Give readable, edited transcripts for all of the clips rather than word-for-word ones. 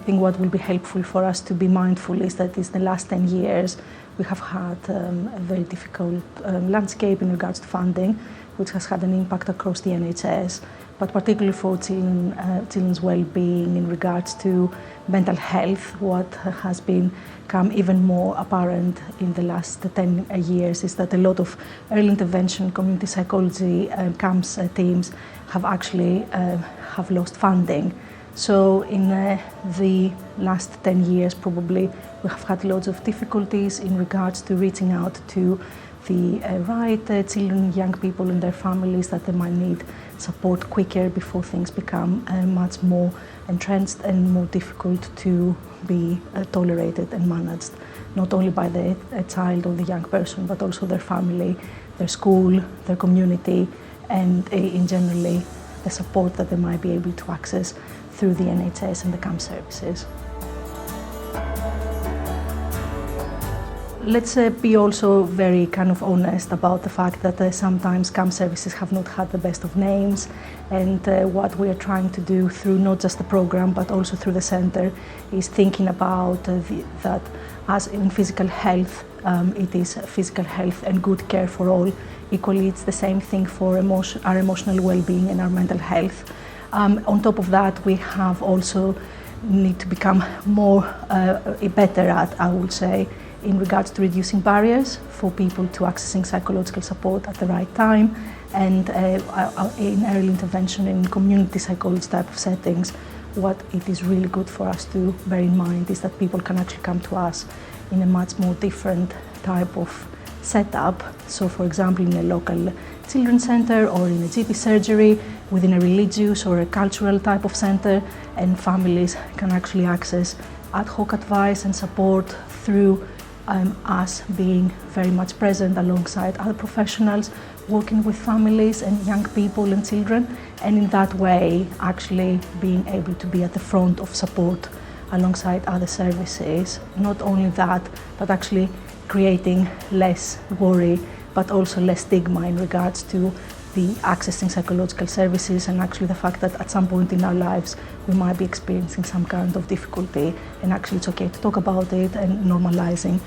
think what will be helpful for us to be mindful is that in the last 10 years we have had a very difficult landscape in regards to funding, which has had an impact across the NHS, but particularly for children's well-being in regards to mental health. What has become even more apparent in the last 10 years is that a lot of early intervention community psychology camps teams have actually have lost funding. So in the last 10 years probably we have had lots of difficulties in regards to reaching out to the right children, young people and their families that they might need support quicker before things become much more entrenched and more difficult to be tolerated and managed, not only by the child or the young person, but also their family, their school, their community, and in generally the support that they might be able to access through the NHS and the camp services. Let's be also very kind of honest about the fact that sometimes camp services have not had the best of names, and what we are trying to do through not just the program but also through the centre is thinking about that as in physical health, it is physical health and good care for all. Equally, it's the same thing for our emotional well-being and our mental health. On top of that, we have also need to become more better at, I would say, in regards to reducing barriers for people to accessing psychological support at the right time, and in early intervention in community psychology type of settings. What it is really good for us to bear in mind is that people can actually come to us in a much more different type of setup. So for example, in a local children's centre or in a GP surgery, within a religious or a cultural type of centre, and families can actually access ad hoc advice and support through us being very much present alongside other professionals, working with families and young people and children, and in that way actually being able to be at the front of support alongside other services. Not only that, but actually creating less worry, but also less stigma in regards to the accessing psychological services, and actually the fact that at some point in our lives we might be experiencing some kind of difficulty, and actually it's okay to talk about it, and normalizing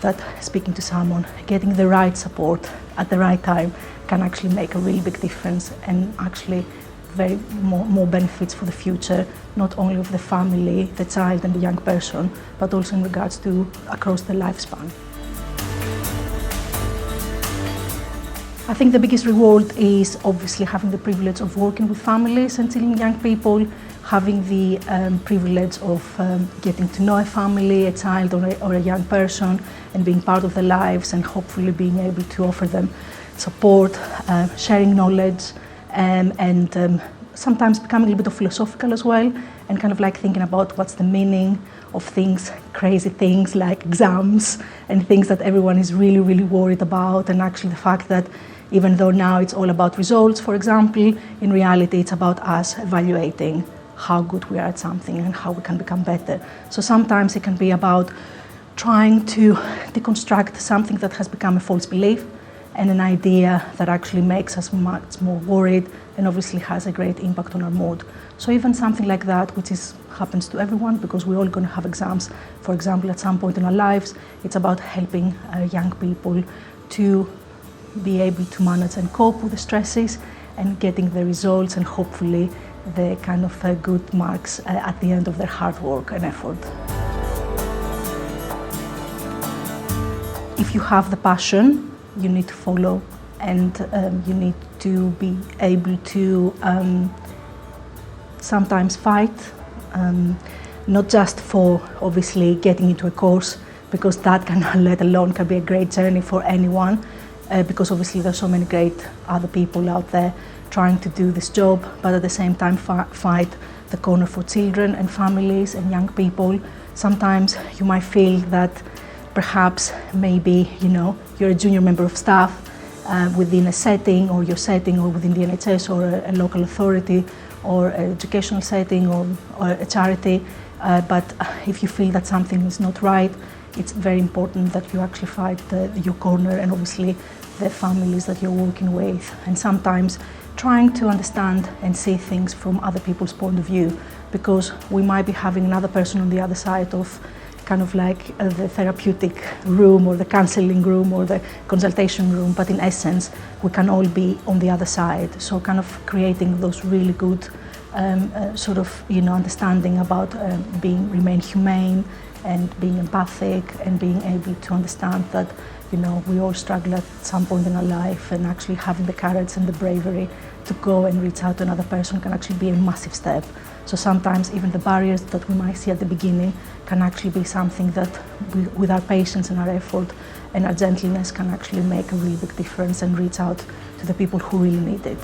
that speaking to someone, getting the right support at the right time can actually make a really big difference, and actually very more benefits for the future, not only of the family, the child and the young person, but also in regards to across the lifespan. I think the biggest reward is obviously having the privilege of working with families and children, young people, having the privilege of getting to know a family, a child or a young person, and being part of their lives, and hopefully being able to offer them support, sharing knowledge, and sometimes becoming a little bit of philosophical as well, and kind of like thinking about what's the meaning of things, crazy things like exams and things that everyone is really, really worried about, and actually the fact that even though now it's all about results, for example, in reality it's about us evaluating how good we are at something and how we can become better. So sometimes it can be about trying to deconstruct something that has become a false belief and an idea that actually makes us much more worried and obviously has a great impact on our mood. So even something like that, which happens to everyone because we're all going to have exams, for example, at some point in our lives, it's about helping young people to be able to manage and cope with the stresses and getting the results and hopefully the kind of good marks at the end of their hard work and effort. If you have the passion, you need to follow, and you need to be able to sometimes fight, not just for obviously getting into a course, because that can, let alone, can be a great journey for anyone, because obviously there's so many great other people out there trying to do this job, but at the same time fight the corner for children and families and young people. Sometimes you might feel that perhaps maybe you're a junior member of staff within a setting or your setting or within the NHS or a local authority or an educational setting or a charity, but if you feel that something is not right, it's very important that you actually fight your corner and obviously the families that you're working with. And sometimes trying to understand and see things from other people's point of view, because we might be having another person on the other side of kind of like the therapeutic room or the counseling room or the consultation room, but in essence we can all be on the other side. So kind of creating those really good sort of, you know, understanding about remain humane and being empathic and being able to understand that, you know, we all struggle at some point in our life, and actually having the courage and the bravery to go and reach out to another person can actually be a massive step. So sometimes even the barriers that we might see at the beginning can actually be something that we, with our patience and our effort and our gentleness, can actually make a really big difference and reach out to the people who really need it.